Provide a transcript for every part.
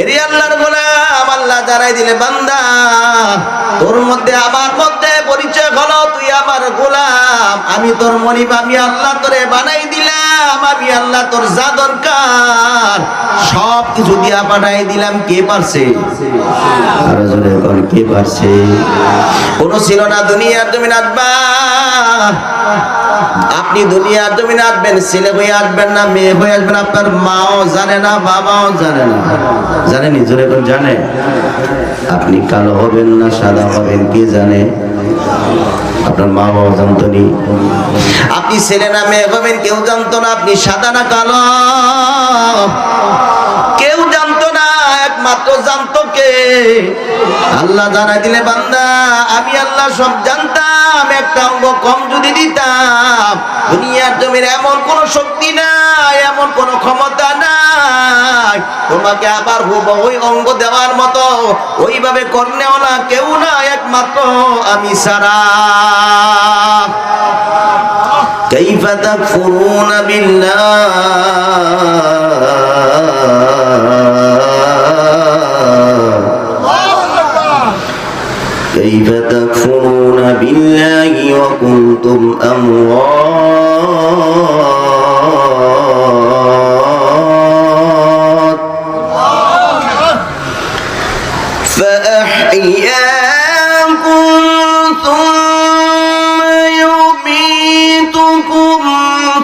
এরি আল্লাহর গোলাম, আল্লাহ জানাই দিলে বান্দা তোর মধ্যে আমার মধ্যে পরিচয় হলো তুই আমার গোলাম, আমি তোর মনিব, আমি আল্লাহ তোরে বানাই দিলাম, আমি আল্লাহ তোর যা দরকার সব কিছু দিয়া পাঠাই দিলাম। কে পারছে? আরো জোরে কোন কে পারছে? কোন ছিল না দুনিয়ার জমিন আসবা, আপনি দুনিয়ার জমিনে আসবেন, ছেলে হয়ে আসবেন না মেয়ে হয়ে আসবেন, আপনার মাও জানে না বাবাও জানে না, জানেনি? জোরে কোন জানে? আপনি কালো হবেন না সাদা হবেন কে জানে? আপনার মা বাবা জানতো নি? আপনি ছেলে না মেয়ে হবেন কেউ জানতো না, আপনি সাদা না কালো কেউ জানতো না, একমাত্র জানতো কে? আল্লাহ জানাই দিলে বান্দা আমি আল্লাহ সব জানতাম, একটা অঙ্গ কম যদি দিতাম দুনিয়ার জমির এমন কোন শক্তি নাই, এমন কোন ক্ষমতা নাই তোমাকে আবার ওই অঙ্গ দেওয়ার মতো ওইভাবে করনেওয়ালা কেউ না, একমাত্র আমি ছাড়া। কাইফা তাকফুরুনা كيف تكفرون بالله وكنتم أموات فأحياكم ثم يميتكم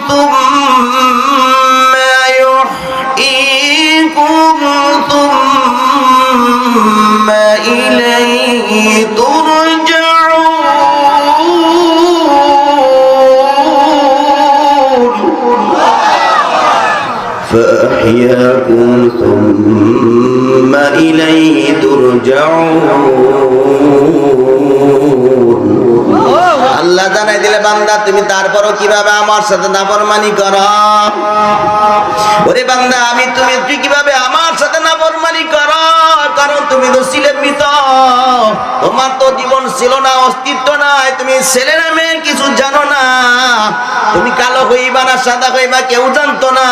ثم يحييكم ثم إليه فأحياكم ثم إليه ترجعون। আল্লাহ জানাই দিলে বান্দা তুমি তারপরও কিভাবে আমার সাথে নাফরমানি করো? ওরে বান্দা তুই কিভাবে আমার সাথে নাফরমানি করো? কারণ তুমি তো ছিলে মৃত, তোমার তো জীবন ছিল না, অস্তিত্ব নাই, তুমি ছেলে না মেয়ে কিছু জানো না, তুমি কালো হইবা না সাদা হইবা কেউ জানতো না,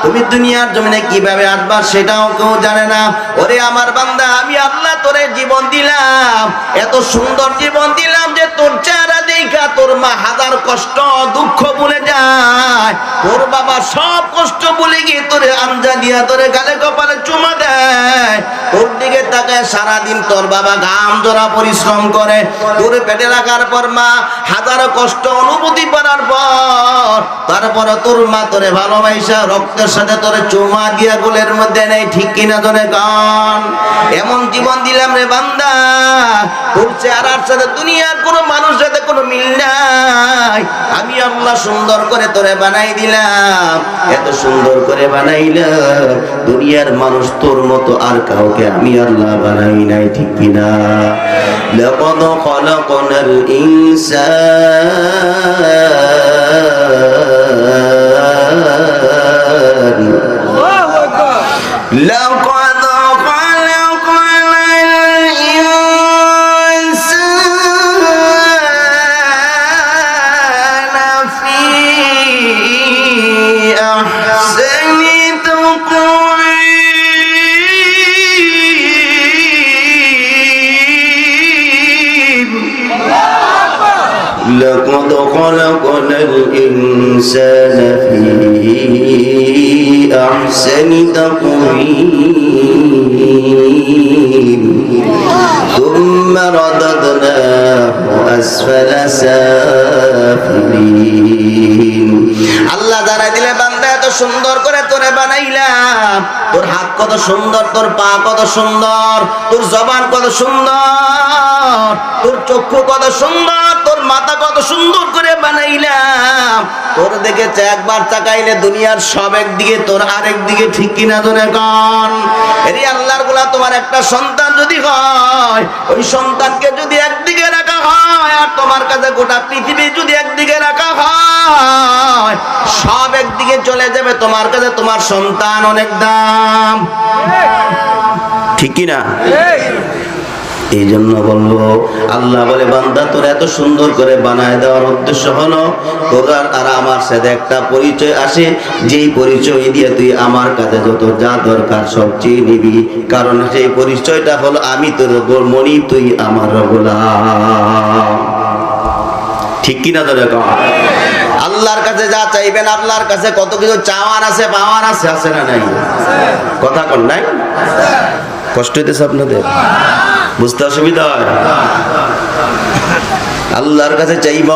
তুমি দুনিয়ার জমিনে কিভাবে আসবা সেটাও কেউ জানে না। ওরে আমার বান্দা আমি আল্লাহ তোরে জীবন দিলাম, এত সুন্দর জীবন দিলাম যে তোর চেহারা দেখা তোর মা হাজার কষ্ট দুঃখ ভুলে যায়, তোর বাবা সব কষ্ট ভুলে গিয়ে তোরে আঞ্জা দিয়া তোরে গালে কপালে চুমা দেয়, তোর দিকে তাকায় সারাদিন তোর বাবা ঘাম জোড়া পরিশ্রম করে তোর পেটে রাখার পর মা হাজারো কষ্ট অনুভূতি করার পর তারপর তোর মা তোরে ভালোবাসা রক্তের সাথে তোরে চুমা দিয়া গোলের মধ্যে নেই, ঠিক কিনা জোরে গান? এমন জীবন দিলাম রে বান্দা তোর চেহারার সাথে দুনিয়ার কোনো মানুষের সাথে কোনো মিল নাই, আমি আল্লাহ সুন্দর করে তোরে বানাই দিলাম, এত সুন্দর করে বানাইলাম দুনিয়ার মানুষ তোর মতো আর কাউকে আমি আল্লাহ বানাই নাই, ঠিক কিনা? লাকাদ খালাকনাল ইনসান লাকাদ খালাকনাল ইনসানা ফি আহসানি لقد خلقنا الإنسان في أحسن تقويم ثم رددناه أسفل سافلين। আল্লাহ জানাই দিলে বান্দা এত সুন্দর করে তোরে বানাইলাম, তোর হাত কত সুন্দর, তোর পা কত সুন্দর, তোর জবান কত সুন্দর, তোর চক্ষু কত সুন্দর, তোর মাথা কত সুন্দর করে বানাইলাম, তোর দেখেছে একবার তাকাইলে দুনিয়ার সব একদিকে তোর আরেক দিকে, ঠিক কিনা জোরে গান? এরি আল্লাহর গোলাম তোমার একটা সন্তান যদি হয়, ওই সন্তানকে যদি একদিকে রাখা হয় আর তোমার কাছে গোটা পৃথিবী যদি একদিকে রাখা হয় সব একদিকে চলে যাবে, তোমার কাছে তোমার সন্তান অনেক দাম, ঠিক কিনা? এই জন্য বলবো, আল্লাহ বলে বান্দা তোর এত সুন্দর করে বানায় দেওয়ার উদ্দেশ্য হলো তোর আর আমার সাথে একটা পরিচয় আসে, যেই পরিচয় দিয়ে তুই আমার কাছে যত যা দরকার সব চেয়ে নিবি, কারণ সেই পরিচয়টা হলো আমি তোর মনি, তুই আমার গোলাম। ঠিক কিনা তোর? আল্লাহর কাছে যা চাইবেন, আল্লাহর কাছে কত কিছু চাওয়ার আছে, পাওয়ার আছে, আছে না নাই? কথা কন নাই? কষ্ট হইতেছে আপনাদের? বুঝতে অসুবিধা হয়? আল্লাহর কাছে চাইব।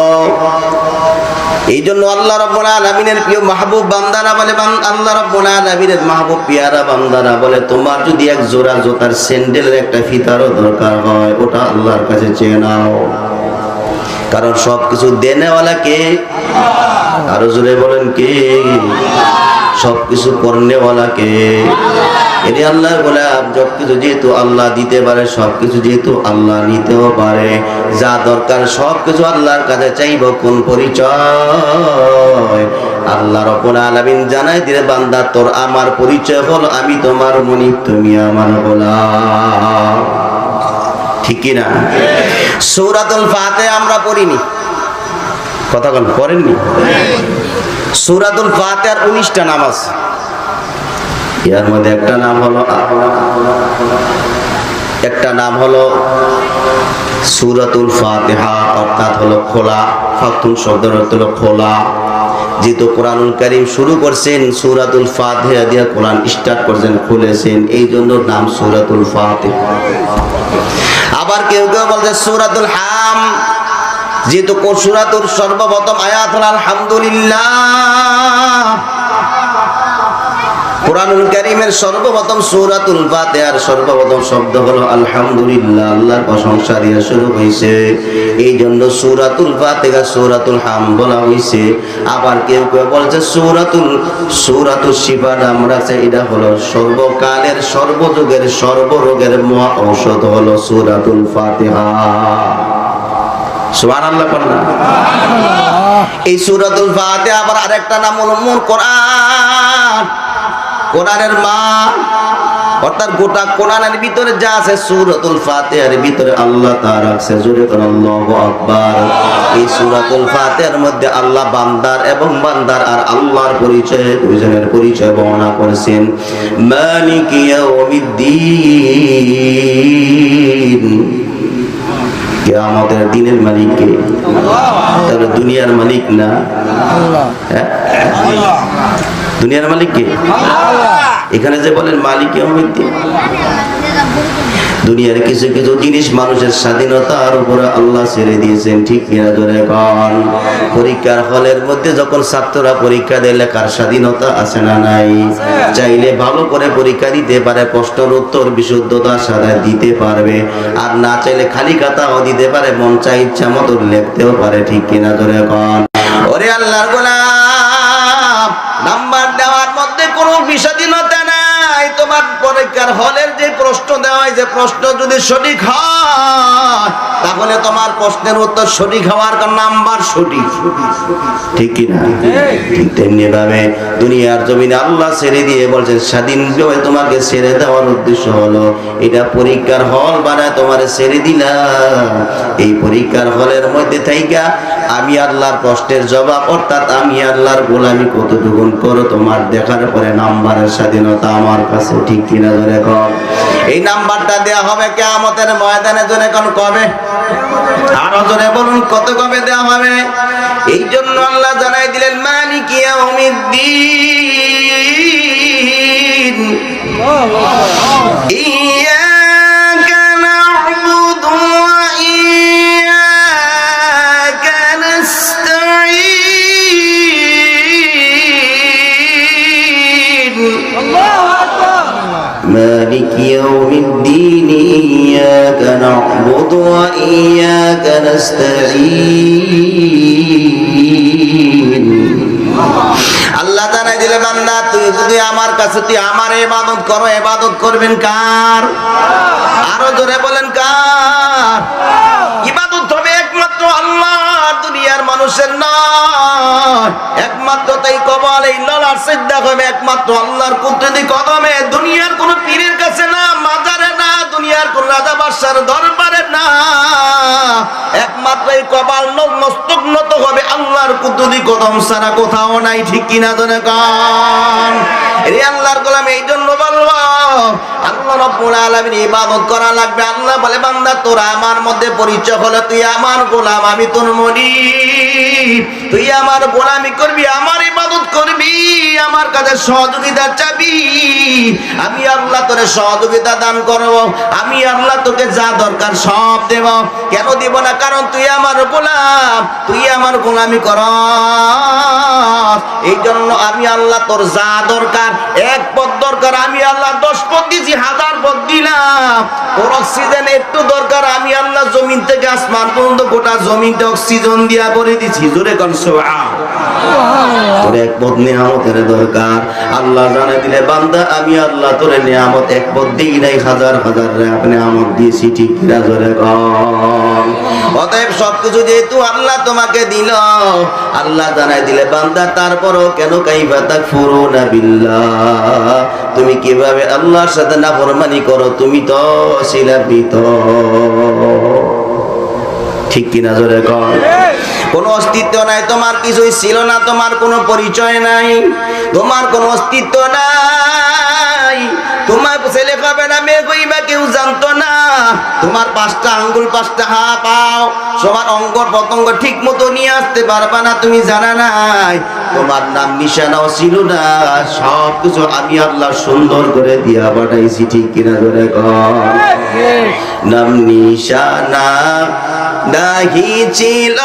এই জন্য আল্লাহ রাব্বুল আলামিনের প্রিয় মাহবুব বান্দারা বলে, আল্লাহ রাব্বুল আলামিনের মাহবুব পিয়ারা বান্দারা বলে, তোমার যদি এক জোড়া জুতার স্যান্ডেলের একটা ফিতারও দরকার হয়, ওটা আল্লাহর কাছে চেয়ে নাও, কারণ সবকিছু দেনেওয়ালা কে? আরো জোরে বলেন কে? সবকিছু করনেওয়ালা কে? এটি আল্লাহ বলে, সবকিছু যেহেতু আল্লাহ দিতে পারে, সবকিছু যেহেতু আল্লাহ নিতেও পারে, যা দরকার সবকিছু আল্লাহর কাছে চাইব। কোন পরিচয়? আল্লাহ রাব্বুল আলামিন জানাই দিলে, বান্দা তোর আমার পরিচয় হলো আমি তোমার মুনিব, তুমি আমার গোলাম। ঠিক কি না? সূরাতুল ফাতিহা আমরা পড়িনি, কথা বলেন, পড়েননি? সূরাতুল ফাতিহার 19টা নাম আছে, এর মধ্যে একটা নাম হলো সূরাতুল ফাতিহা, অর্থাৎ হলো খোলা। ফাতুন শব্দের অর্থ হলো খোলা। যেহেতু কোরআনুল কারীম শুরু করছেন সূরাতুল ফাতিহা দিয়ে, কোরআন স্টার্ট করছেন, খুলেছেন, এই জন্য নাম সূরাতুল ফাতিহা। আবার কেউ কেউ বলছে সূরাতুল হাম, যেহেতু সূরাতুল সর্বপ্রথম আয়াত হলো আলহামদুলিল্লাহ। কোরআনুল কারীমের সর্বপ্রথম সূরাতুল ফাতিহার সর্বপ্রথম শব্দ হলো আলহামদুলিল্লাহ, আল্লাহর প্রশংসা দিয়ে শুরু হয়েছে, এই জন্য সূরাতুল ফাতিহা সূরাতুল হাম বলা হয়েছে। আবার কেউ কেউ বলছে সূরাতুল শিফা নাম রাখছে, এটা হলো সর্বকালের সর্বযুগের সর্বরোগের মহা ঔষধ হলো সূরাতুল ফাতিহা। সুবহানাল্লাহ বলেন। এই সূরাতুল ফাতিহা আবার আরেকটা নাম হলো কোরআন, কোরআনের মা, অর্থাৎ গোটা কোরআনের ভিতরে যা আছে সূরাতুল ফাতিহার ভিতরে আল্লাহ তা রাখছে। জোরে করে আল্লাহু আকবার। এই সূরাতুল ফাতিহার মধ্যে আল্লাহ বান্দার এবং বান্দার আর আল্লাহর পরিচয়, দুইজনের পরিচয় বর্ণনা করেছেন। মালিকি ইয়াউমিদ্দিন, কিয়ামতের দিনের মালিক কে? তাহলে দুনিয়ার মালিক না? হ্যাঁ, দুনিয়ার মালিক কে? এখানে যে বলেন মালিক ইয়াউমিদ্দিন, দুনিয়ার কিছু কিছু জিনিস মানুষের স্বাধীনতার উপরে আল্লাহ ছেড়ে দিয়েছেন। ঠিক কিনা জোরে কন? পরীক্ষার হলের মধ্যে যখন ছাত্ররা পরীক্ষা দেয়, লেখার স্বাধীনতা আছে না নাই? চাইলে ভালো করে পরীক্ষা দিতে পারে, প্রশ্নের উত্তর বিশুদ্ধতার সাথে দিতে পারবে, আর না চাইলে খালি খাতাও দিতে পারে, মন চাই ইচ্ছা মতো লিখতেও পারে। ঠিক কিনা জোরে কন? ওরে আল্লাহর গোলাম, নাম্বার দেওয়ার মধ্যে কোনো স্বাধীনতা নাই। তোমার পরীক্ষার হলের যে প্রশ্ন দেওয়া হয়, যে প্রশ্ন যদি সঠিক হয়, তাহলে তোমার প্রশ্নের উত্তর সঠিক হওয়ার নাম্বার সঠিক। ঠিক কিনা? ঠিক তেমনি ভাবে দুনিয়ার জমিনে আল্লাহ ছেড়ে দিয়ে বলছেন, স্বাধীনভাবে তোমাকে ছেড়ে দেওয়ার উদ্দেশ্য হলো এটা পরীক্ষার হল বানায় তোমার ছেড়ে দিলাম। এই পরীক্ষার হলের মধ্যে থাইকা আমি আল্লাহর প্রশ্নের জবাব, অর্থাৎ আমি আল্লাহর গোলামি কতটুকুন করো তোমার দেখার পরে নাম্বারের স্বাধীনতা আমার কাছে। ঠিক কিনা ধরে কম? এই নাম্বারটা দেয়া হবে কিয়ামতের ময়দানে। জোরে কোন কবে? আরো জোরে বলুন, কত কবে দেয়া হবে? এই জন্য আল্লাহ জানাই দিলেন মালিকি ইয়াউমিদ্দিন, ইয়াকা না'বুদু ওয়া ইয়াকা নাস্তাঈন। আল্লাহু আকবার। মালিকি ইয়াউমিদ্দিন, ইয়াকা না'বুদু ওয়া ইয়াকা নাস্তাঈন। আল্লাহ জানাই দিলে, বান্দা তুই যদি আমার কাছে তুই আমার ইবাদত করো, ইবাদত করবেন কার? আরো জোরে বলেন কার? ইবাদত হবে একমাত্র আল্লাহ, দুনিয়ার মানুষের নয়। একমাত্র তাই কবল, এই ললার সিজদা হবে একমাত্র আল্লাহর কুদরতি কদমে। দুনিয়ার কোন পীরের কাছে না, মাজারে না, দুনিয়ার কোন রাজা বাদশার দরবারে একমাত্র এই কপাল মস্তক নত হবে আল্লাহর কুদরতি কদম ছাড়া কোথাও নাই, ঠিক কিনা জনে কান। রে আল্লাহর গোলাম, এই জন্য বলবো আল্লাহ রাব্বুল আলামিন ইবাদত করা লাগবে। আল্লাহ বলে বান্দা তোরা আমার মধ্যে পরিচয় হলো, তুই আমার গোলাম, আমি তোর মুরিদ, তুই আমার গোলামি করবি, আমার ইবাদত করবি, আমার কাছে সহযোগিতা চাবি, আমি আল্লাহ তোরে সহযোগিতা দান করব, আমি আল্লাহ তোকে যা দরকার সব দেব। কেন দিব না? কারণ তুই আমার গোলাম, তুই আমার গোলামি কর। এই জন্য আমি আল্লাহ তোর যা দরকার, এক পদ দরকার আমি আল্লাহ 10 পদ দিয়েছি, 1000 পদ দিলাম। তোর অক্সিজেন একটু দরকার, আমি আল্লাহ জমিন থেকে আসমান পর্যন্ত গোটা জমিনটা অক্সিজেন দিয়া ভরে দিছি। জোরে কোন সুবহানাল্লাহ। তোর এক পদ নিয়ামতের দরকার, আল্লাহ জানাই দিলে বান্দা আমি আল্লাহ তোর নিয়ামত এক পদ দিই নাই, হাজার হাজার নিয়ামত দিয়েছি, ঠিক কিনা জোরে কর। অতএব সবকিছু যেহেতু আল্লাহ তোমাকে দিল, আল্লাহ জানাই দিলে বান্দা তারপরও কেন কাইফা তাকফুরুনা বিল্লাহ, তুমি কিভাবে আল্লাহর সাথে নাফরমানি করো, তুমি তো শিলাপিত, ঠিক কিনা জোরে কর। কোনো অস্তিত্ব নাই, তোমার কিছুই ছিল না, তোমার কোনো পরিচয় নাই, তোমার কোনো অস্তিত্ব নাই, তোমার ছেলে হবে না মেয়ে কইবা কেউ জানতো না, তোমার 5টা আঙ্গুল 5টা হাত পাও, সবার অঙ্গ প্রত্যঙ্গ ঠিক মতো নিয়ে আসতে পারবা না, তুমি জানা নাই, তোমার নাম নিশানাও ছিল না, সব কিছু আমি আল্লাহ সুন্দর করে দিয়া পাঠাইছি, ঠিক কিনা করে কর। নাম নিশানা নাহি ছিল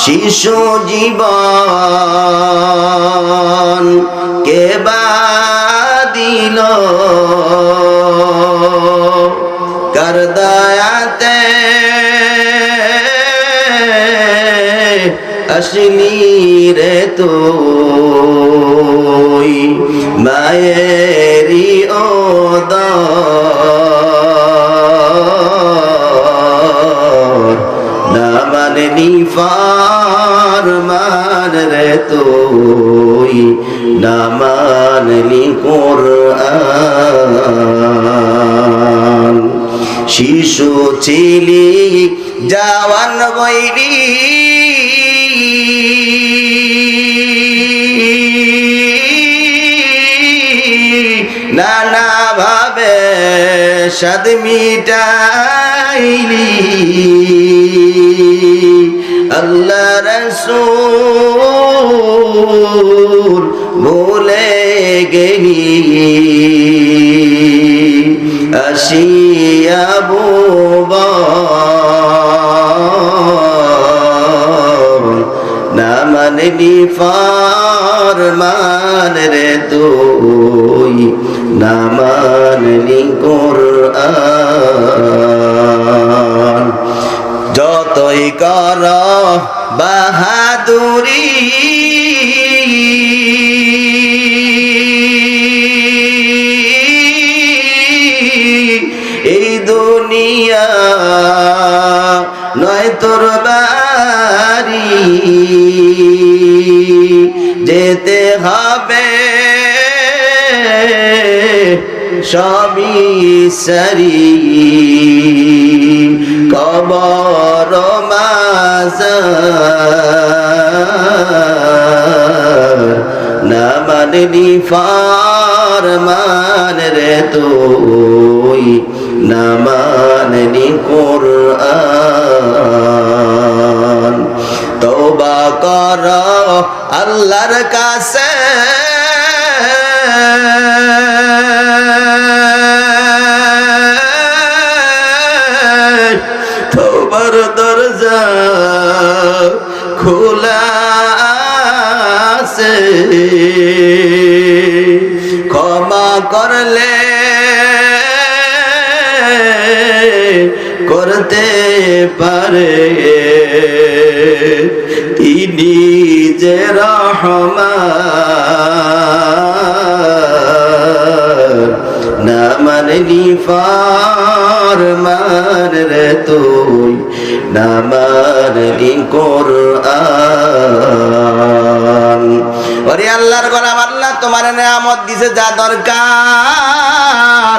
শিশু জীবন কে দিল কার দয়াতে আসলি রে তুই মায়েরি ওদর না মাননি ফরমান রে তুই না মাননি কুরআন। শিশু ছিলি জওয়ান হইলি নানা ভাবে সাদ মিটাইলি আল্লাহ রাসূল ভুলে গেলি আসিয়া না মানলি ফরমান রে তুই না মানলি কুরআন। যতই কর বাহাদুরি এই দুনিয়া নয় তোর বাড়ি, যেতে হবে সবই সারি কবর মাজার না মানলি ফরমান রে তুই না মানলি কুরআন। তওবা কর আল্লাহর কাছে তওবার দরজা খোলা আছে, ক্ষমা করলে করতে পারে তিনি যে রহমান না মানলি ফরমান রে তুই না মানলি কোরআন। ওরে আল্লাহর গোলাম, আল্লাহ তোমার নেয়ামত দিছে যা দরকার,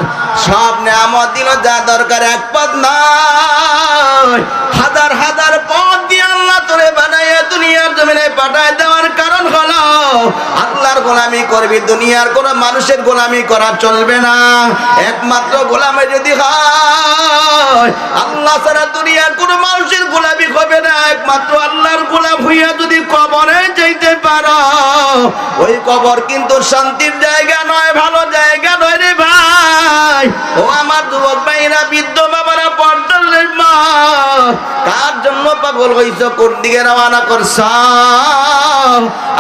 সব নেয়ামত দিল যা দরকার, এক পদ নয় হাজার হাজার পদ দিয়ে আল্লাহ তোরে বানাইয়া দুনিয়ার জমিনে পাঠায় দেওয়ার কারণ হলো আল্লাহর গোলামি করবি, দুনিয়ার কোন মানুষের গোলামি করা চলবে না। একমাত্র গোলামি যদি হয় আল্লাহ ছাড়া দুনিয়ার কোন মানুষের গোলামি হবে না। একমাত্র আল্লাহর গোলাম হইয়া যদি কবরে যেতে পারো, ওই কবর কিন্তু শান্তির জায়গা নয়, ভালো জায়গা নয় রে ভাই। ও আমার যুবক ভাইরা, বৃদ্ধ বাবারা, পর্দার মা, কার জন্য পাগল হইছ, কোন দিকে রওনা করছ?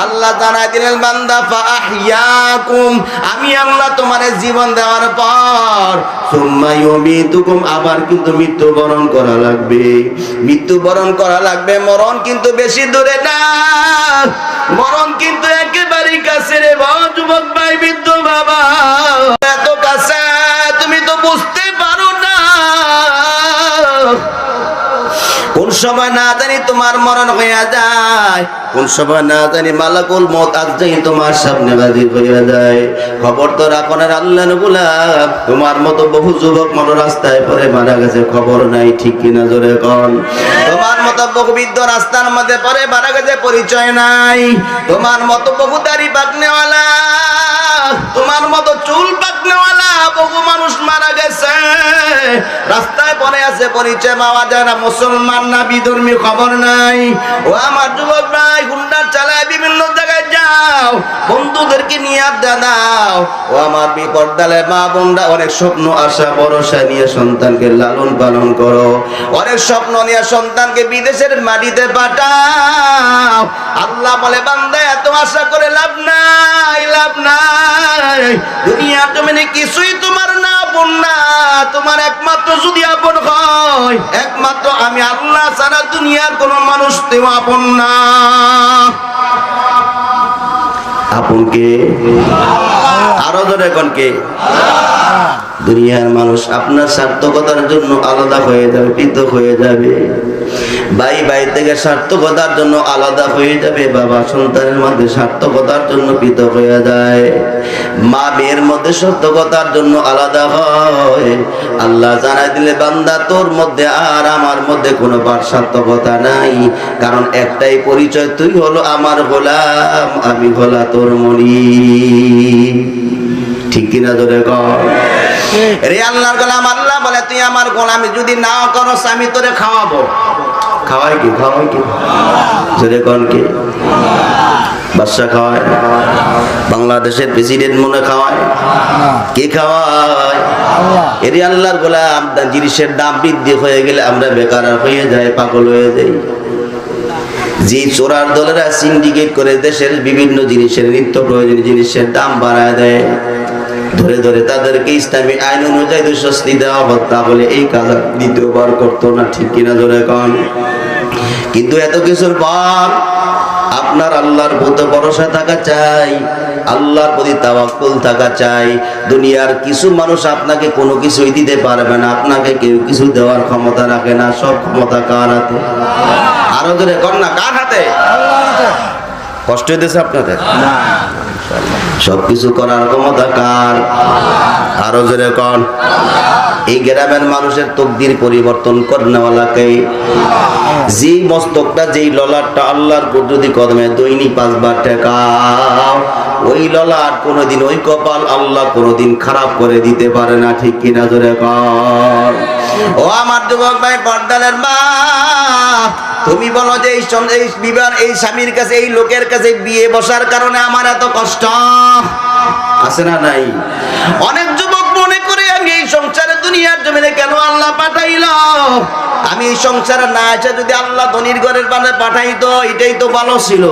আল্লাহ জানাই দিলেন বান্দা ফাহিয়াকুম, আমি আল্লাহ তোমারে জীবন দেওয়ার পর সুম্মা ইউমিতুকুম, আবার কিন্তু মৃত্যুবরণ করা লাগবে, মৃত্যুবরণ করা লাগবে। মরণ কিন্তু বেশি দূরে না, মরণ কিন্তু একেবারেই কাছে রে যুবক ভাই, বৃদ্ধ বাবা, এত কাছে তুমি তো বুঝতে পারো না। কোন সময় না জানি তোমার মরণ হইয়া যায়, কোন সময় না জানি মালাকুল মউত আজই তোমার সামনে হাজির হইয়া যায়। খবর তো রাখো না আল্লাহর গোলাম, তোমার মতো বহু যুবক মন রাস্তায় পড়ে মারা গেছে, খবর নাই, ঠিক কিনা জোরে কোন? তোমার মতো বহু বৃদ্ধ রাস্তার মধ্যে পড়ে মারা গেছে, পরিচয় নাই। তোমার মতো বহু দাড়ি পাকনেওয়ালা, তোমার মতো চুল পাকনেওয়ালা বহু মানুষ মারা গেছে, রাস্তায় পড়ে আছে, পরিচয় পাওয়া যায় না, মুসলমান না বিধর্মী খবর নাই। ও আমার যুবক ভাই, হুন্ডা চালায় বিভিন্ন জায়গায় যাও, বন্ধুদেরকে নিয়ে আড্ডা দাও। ও আমার বিপর্দালে মা বোনরা, অনেক স্বপ্ন আশা ভরসা নিয়ে সন্তানকে লালন পালন করো, অনেক স্বপ্ন নিয়ে সন্তানকে বিদেশের মাটিতে পাঠাও। আল্লাহ বলে বান্দা এত আশা করে লাভ নাই, লাভ নাই। দুনিয়ার জমিনে কিছুই তোমার না আপন না, তোমার একমাত্র যদি আপন হয়, একমাত্র আমি আল্লাহ ছাড়া দুনিয়ার কোন মানুষ তেও আপন না। আপন কে? আরো ধরে কোন কে? দুনিয়ার মানুষ আপনার সার্থকতার জন্য আলাদা হয়ে যাবে, পৃথক হয়ে যাবে। ভাই ভাই থেকে সার্থকতার জন্য আলাদা হয়ে যাবে, বাবা সন্তানের মধ্যে সার্থকতার জন্য পৃথক হয়ে যায়, মা মেয়ের মধ্যে সার্থকতার জন্য আলাদা হয়। আল্লাহ জানাই দিলে বান্দা তোর মধ্যে আর আমার মধ্যে কোনো সার্থকতা নাই, কারণ একটাই পরিচয়, তুই হলো আমার গোলাম, আমি হলা তোর মনি। ঠিক কিনা জোরে কর? রে আল্লাহর গোলাম, আল্লাহ বলে তুই আমার গোলামি যদি না করস আমি তোরে খাওয়াবো। খাওয়াই কি? খাওয়াই কি? জোরে কর কে? বাদশা খাওয়ায়? বাংলাদেশের প্রেসিডেন্ট মনে খাওয়ায়? কে খাওয়ায়? এরে আল্লাহর গোলাম, জিনিসের দাম বৃদ্ধি হয়ে গেলে আমরা বেকার হয়ে যাই, পাগল হয়ে যাই। যে চোরার দলেরা সিন্ডিকেট করে দেশের বিভিন্ন জিনিসের, নিত্য প্রয়োজনীয় জিনিসের দাম বাড়ায় দেয়, ধরে ধরে তাদেরকে ইসলামী আইন অনুযায়ী শাস্তি দেওয়া হতো, তাহলে এই কাজ দ্বিতীয়বার করতো না। ঠিক কিনা জোরে কন? কিন্তু এত কিছুর পর আপনার আল্লাহর প্রতি ভরসা থাকা চাই, আল্লাহর প্রতি তাওয়াক্কুল থাকা চাই। দুনিয়ার কিছু মানুষ আপনাকে কোনো কিছুই দিতে পারবে না, আপনাকে কেউ কিছু দেওয়ার ক্ষমতা রাখে না। সব ক্ষমতা কার হাতে? আরো ধরে কর না, কার হাতে? কষ্ট হইতেছে আপনাদের? সবকিছু করার ক্ষমতা কার? আরো জোরে কন। এই গ্রামের মানুষের তকদির পরিবর্তন করনেওয়ালা কে? যেই মস্তকটা, যেই ললাটটা আল্লাহর যদি কদমে দৈনিক 5 বার টেকাও, ওই ললাট কোনোদিন, ওই কপাল আল্লাহ কোনোদিন খারাপ করে দিতে পারে না। ঠিক কিনা জোরে কর? ও আমার যুবক ভাই, পর্দালের মা, তুমি বলো যে এই বিবাহ, এই স্বামীর কাছে, এই লোকের কাছে বিয়ে বসার কারণে আমার এত কষ্ট আছে না নাই? অনেক যুবক মনে করে আমি এই সংসারে দুনিয়ার জমিনে কেন আল্লাহ পাঠাইল, আমি এই সংসারে না আসে যদি আল্লাহ ধনির ঘরের বানে পাঠাইতো, এটাই তো ভালো ছিল।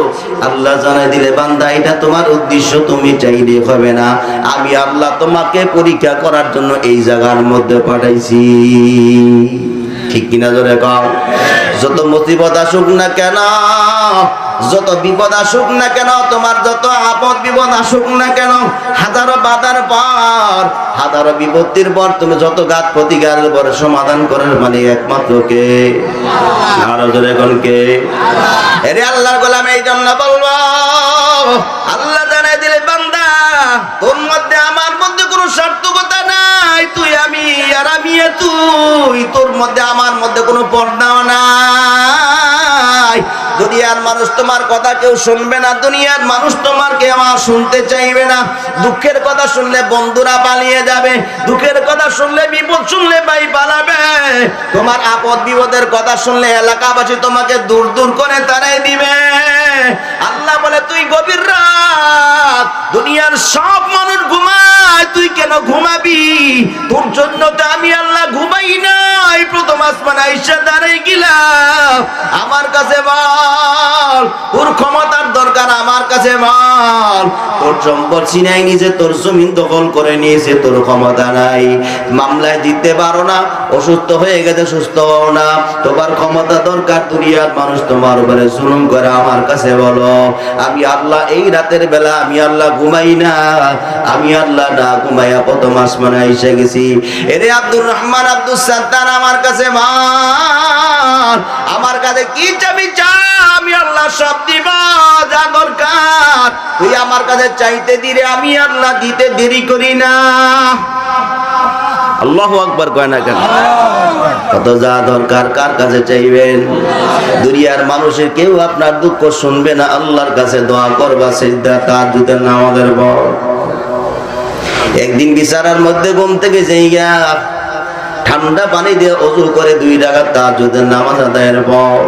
আল্লাহ জানাই দিলে বান্দা এটা তোমার উদ্দেশ্য, তুমি চাইলে হবে না। আমি আল্লাহ তোমাকে পরীক্ষা করার জন্য এই জায়গার মধ্যে পাঠাইছি। ঠিক কিনা জোরে কও? যত মুসিবত আসুক না কেন, যত বিপদ আসুক না কেন, তোমার যত আপদ বিপদ আসুক না কেন, হাজারো বাধার পর, হাজারো বিপত্তির পর তুমি যত ঘাত প্রতিঘাতের পর সমাধান করার মানে একমাত্র কে? আরো জোরে কোন কে? এরে আল্লাহর গোলাম, এই জন্য বলবো, আল্লাহ জানাই দিলে বান্দা, তোর মধ্যে আমার মধ্যে কোনো সার্থকতা নাই। তুই আমি আর আমি তুই, তোর মধ্যে আমার মধ্যে কোনো পর্দাও নাই। দুনিয়ার মানুষ তোমার কথা কেউ শুনবে না, দুনিয়ার মানুষ তোমার কেউ শুনতে চাইবে না। দুঃখের কথা শুনলে বন্ধুরা পালিয়ে যাবে, দুঃখের কথা শুনলে, বিপদ শুনলে ভাই পালাবে। তোমার আপদ বিপদের কথা শুনলে এলাকাবাসী তোমাকে দূর দূর করে তাড়াই দিবে। আল্লাহ বলে, তুই গভীর রাত, দুনিয়ার সব মানুষ ঘুমায়, তুই কেন ঘুমাবি? তোর জন্য তো আমি আল্লাহ ঘুমাই নাই। প্রথম আসমান আইসা দাঁড়াই গেলাম, আমার কাছে বল, তোর ক্ষমতার দরকার আমার কাছে বল। তোর সম্পদ ছিনাই নিয়েছে, তোর জমিন দখল করে নিয়েছে, তোর ক্ষমতা নাই, মামলায় দিতে পারো না, অসুস্থ হয়ে গেছে সুস্থ হও না, তোমার ক্ষমতা দরকার। দুনিয়ার মানুষ তোমার উপরে জুলুম করে, আমার কাছে বলো। আমি আল্লাহ এই রাতের বেলা আমি আল্লাহ ঘুমাই না, আমি আল্লাহ না ঘুমাইয়া প্রথম আসমানে এসে গেছি। এরে আব্দুর রহমান, আব্দুল সাত্তার, আমার কাছে মাল, আমার কাছে কি চাবি চা, আমি আল্লাহ সব দিব, যা দরকার তুই আমার কাছে চাইতে দিলে আমি আল্লাহ দিতে দেরি করি না। আল্লাহু আকবার কয় না কেন? কত যা দরকার কার কাছে চাইবেন? দুনিয়ার মানুষের কেউ আপনার দুঃখ শুনবে না, আল্লাহর কাছে দোয়া করবা, সিজদা তাহাজ্জুদের নামাজের পর। একদিন বিছানার মধ্যে ঘুম থেকে যাইয়া ঠান্ডা পানি দিয়ে ওযু করে 2 রাকাত তাহাজ্জুদের নামাজ আদায়ের পর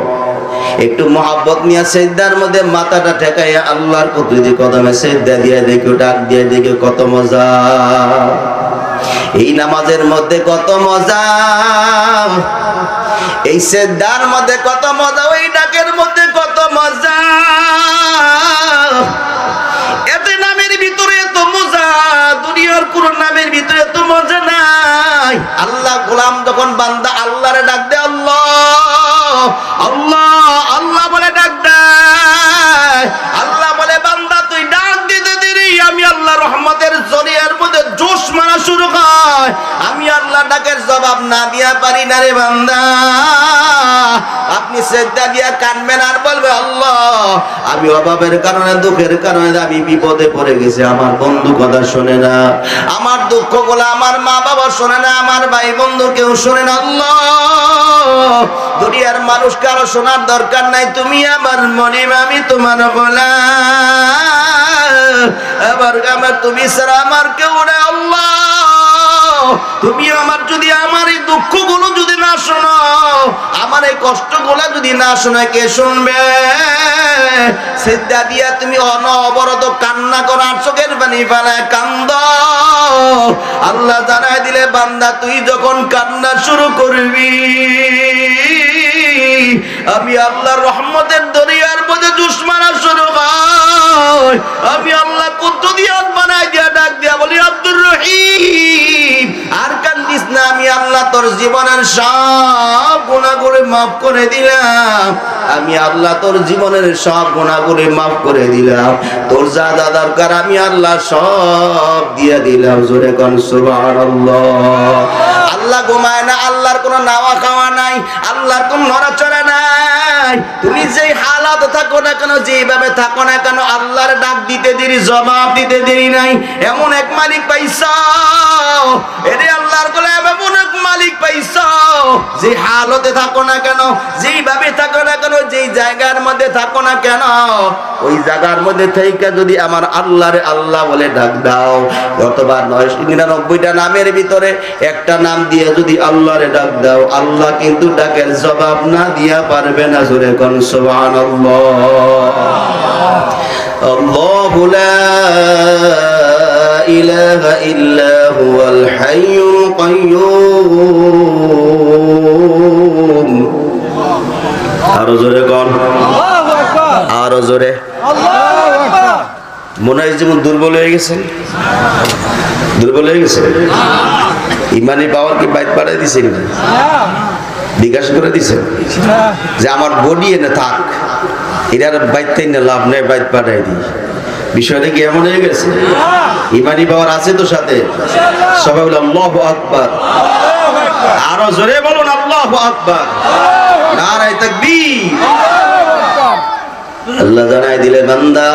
একটু মহব্বত নিয়ে সিজদার মধ্যে মাথাটা ঠেকাইয়া আল্লাহর কুদরতি কদমে সিজদা দিয়ে দেখো, ডাক দিয়ে দেখো, কত মজা এই নামাজের মধ্যে, কত মজা এই সিজদার মধ্যে, কত মজা ওই ডাকের মধ্যে, কত মজা। এত নামের ভিতরে এত মজা, দুনিয়ার কোন নামের ভিতরে এত মজা নাই। আল্লাহ গোলাম যখন বান্দা আল্লাহরে ডাক দে, আল্লাহ আল্লাহ আল্লাহ বলে ডাক দেয়, আল্লাহ বলে, বান্দা তুই ডাক দিতে দেরি, আমি আল্লাহ রহমতের জরিয়ার মধ্যে জোশ মারা শুরু হয়, আমি আল্লাহ ডাকের জবাব না দিয়া পারি না রে বান্দা। আপনি সিজদা দিয়া কাঁদবেন আর বলবে, আল্লাহ আমি অভাবের কারণে, দুঃখের কারণে আমি বিপদে পড়ে গেছি, আমার বন্ধু কথা শোনে না, আমার দুঃখগুলো আমার মা বাবা শোনে না, আমার ভাই বন্ধু কেউ শোনে না। আল্লাহ দুনিয়ার মানুষ কারো শোনার দরকার নাই, তুমি আমার মনিব, আমি তোমার গোলাম, আমার তুমি ছাড়া আমার কেউ না। আল্লাহ তুমি আমার, যদি আমার এই দুঃখগুলো যদি না শোনো, আমার এই কষ্টগুলো যদি না শোনে, কে শুনবে? সিজদা দিয়া তুমি অনবরত কান্না করার, চোখের পানি ফেলায় কান্দ। আল্লাহ জানাই দিলে, বান্দা তুই যখন কান্না শুরু করবি, আমি আল্লাহর রহমতের দরিয়ার মধ্যে জোশ মারা শুরু হয়, আমি আল্লাহ কুদরতি হাত বানাই দিয়া ডাক দিয়া বলি, আব্দুর রহিম আর কান্দিস না, আমি আল্লাহ তোর জীবনের সব গুনাহগুলো মাফ করে দিলাম, আমি আল্লাহ তোর জীবনের সব গুনাহগুলো মাফ করে দিলাম, তোর যা যা দরকার আমি আল্লাহ সব দিয়ে দিলাম। জোরে কোন সুবহানাল্লাহ। আল্লাহ ঘুমায় না, আল্লাহর কোনো নাওয়া খাওয়া নাই, আল্লাহর কোন নড়াচড়া নাই। তুমি যেই হালাত থাকো না কেন, যেভাবে থাকো না কেন, আল্লাহর ডাক দিতে দেরি, জবাব দিতে দেরি নাই। এমন এক মালিক পাইছো, এরে আল্লাহর গোলাম, এমন এক মালিক পাইছো, যে হালতে থাকো না কেন, যেইভাবে থাকো না কেন, যেই জায়গার মধ্যে থাকো না কেন, ওই জায়গার মধ্যে থেকে যদি আমার আল্লাহরে আল্লাহ বলে ডাক দাও, অথবা 99টা নামের ভিতরে একটা নাম দিয়ে যদি আল্লাহরে ডাক দাও, আল্লাহ কিন্তু ডাকের জবাব না দিয়া পারবে না। জোরে কোন সুবহানাল্লাহ। আল্লাহু লা ইলাহা ইল্লা হুয়াল হাইয়ুল কাইয়্যুম। আরো জোরে কোন, আরো জোরে। মনে হয় যেমন দুর্বল হয়ে গেছেন, দুর্বল হয়ে গেছে। ইমানি পাওয়ার কি বাইক পাঠাই দিছে? বিকাশ করে দিছে যে আমার বডি এনে থাক, এটার বাইতে না লাভ নেই, বাইত পাঠাই দিই। বিষয়টা কি এমন হয়ে গেছে? ইমানি পাওয়ার আছে তো সাথে? সবাই বলে আল্লাহু আকবার, আরো জোরে বলুন আল্লাহু আকবার, নারায়ে তাকবীর। আল্লাহ জানাই দিলে বান্দা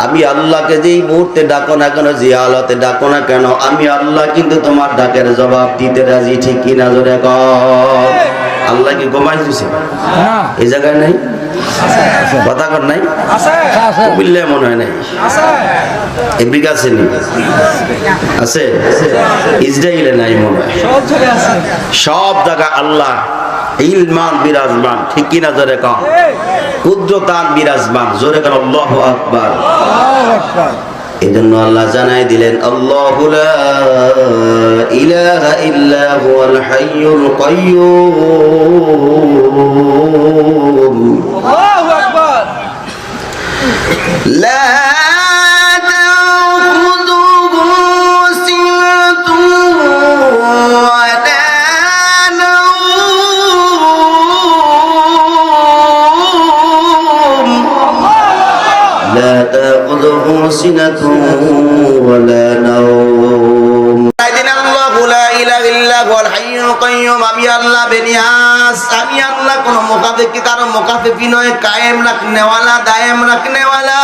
আমি আল্লাহকে যেই মুহূর্তে ডাকো না কেন, যে হালতে ডাকো না কেন, আমি আল্লাহ কিন্তু তোমার ডাকের জবাব দিতে রাজি, ঠিক কিনা জোরে কর। আল্লাহ কি ঘুমাই দিছে? এই জায়গায় নাই, কথা কর নাই, বললে মনে হয় নাই, আমেরিকা আছে নি, আছে ইসরায়েলে নাই মনে হয়, সব জায়গা আল্লাহ ইলমান বিরাজমান, ঠিক কিনা জোরে কর। কুদরতান বিরাজমান, জোরে কর আল্লাহু আকবার। এই জন্য আল্লাহ জানাই দিলেন আল্লাহু লা ইলাহা ইল্লা হুয়াল হাইয়ুল কাইয়্যুম। আল্লাহু আকবার। লা আমি আল্লাহ বেনিয়াস, আমি আল্লাহ কোন মুখাফেকি কারো মুখাফেকি নয়, কায়েম রাখনেওয়ালা, দায়েম রাখনেওয়ালা।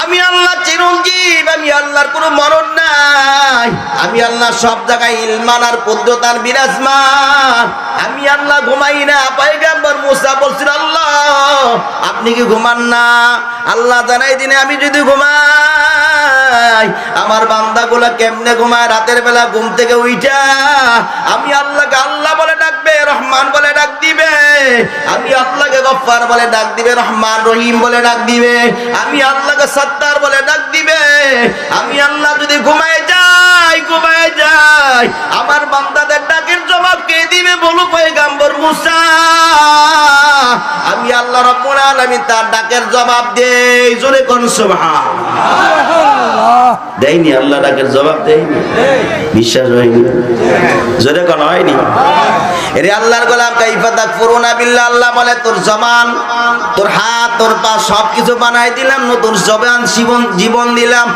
আমি আল্লাহ চিরঞ্জীব, আমি আল্লাহর কোনো মরণ নাই, আমি আল্লাহ সব জায়গায় ইলমান আর কুদরতান বিরাজমান। আমি আল্লাহ ঘুমাই না। পয়গম্বর মুসা বলছিল আল্লাহ আপনি কি ঘুমান না? আল্লাহ জানাই দিনে আমি যদি ঘুমাই আমার বান্দাগুলা কেমনে ঘুমায়? রাতের বেলা ঘুম থেকে উইঠা আমি আল্লাহকে আল্লাহ বলে ডাকবে, রহমান বলে ডাক দিবে। আমি আল্লাহকে গফফার বলে ডাক দিবে, রহমান রহিম বলে ডাক দিবে। আমি আল্লাহকে সত্তার বলে ডাক দিবে। আমি আল্লাহ যদি ঘুমায় যাই আমার বান্দাদের ডাকের জবাব কে দিবে? বলো পয়গম্বর মুসা। আমি আল্লাহ রাব্বুল আলামিন তার ডাকের জবাব দেই। জোরে কোন সুবহানাল্লাহ। দেয়নি? আল্লাহ ডাকের জবাব দেয়নি? বিশ্বাস হয়নি? জোরে কোন হয়নি? এরে আল্লাহর গোলাম কাইফা তাকফুরুনা বিল্লাহ। আল্লাহ বলে তোর জবান, তোর হাত, তোর পা সবকিছু বানাই দিলাম, নতুন জবান জীবন দিলাম।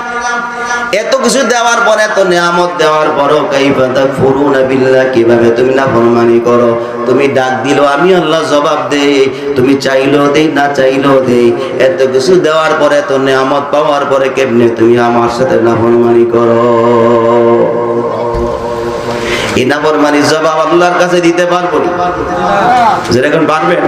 এত কিছু দেওয়ার পরে, এত নিয়ামত দেওয়ার পরও কাইফা তাকফুরুনা বিল্লাহ, কিভাবে তুমি নাফরমানি করো? তুমি ডাক দিলো আমি আল্লাহ জবাব দেই, তুমি চাইলো দেই, না চাইলো দেই। এত কিছু দেওয়ার পরে, এত নিয়ামত পাওয়ার পরে কেমনে তুমি আমার সাথে নাফরমানি করো? এই নাফরমানির জবাব আল্লাহর কাছে দিতে পারবো না। যেরকম পারবেন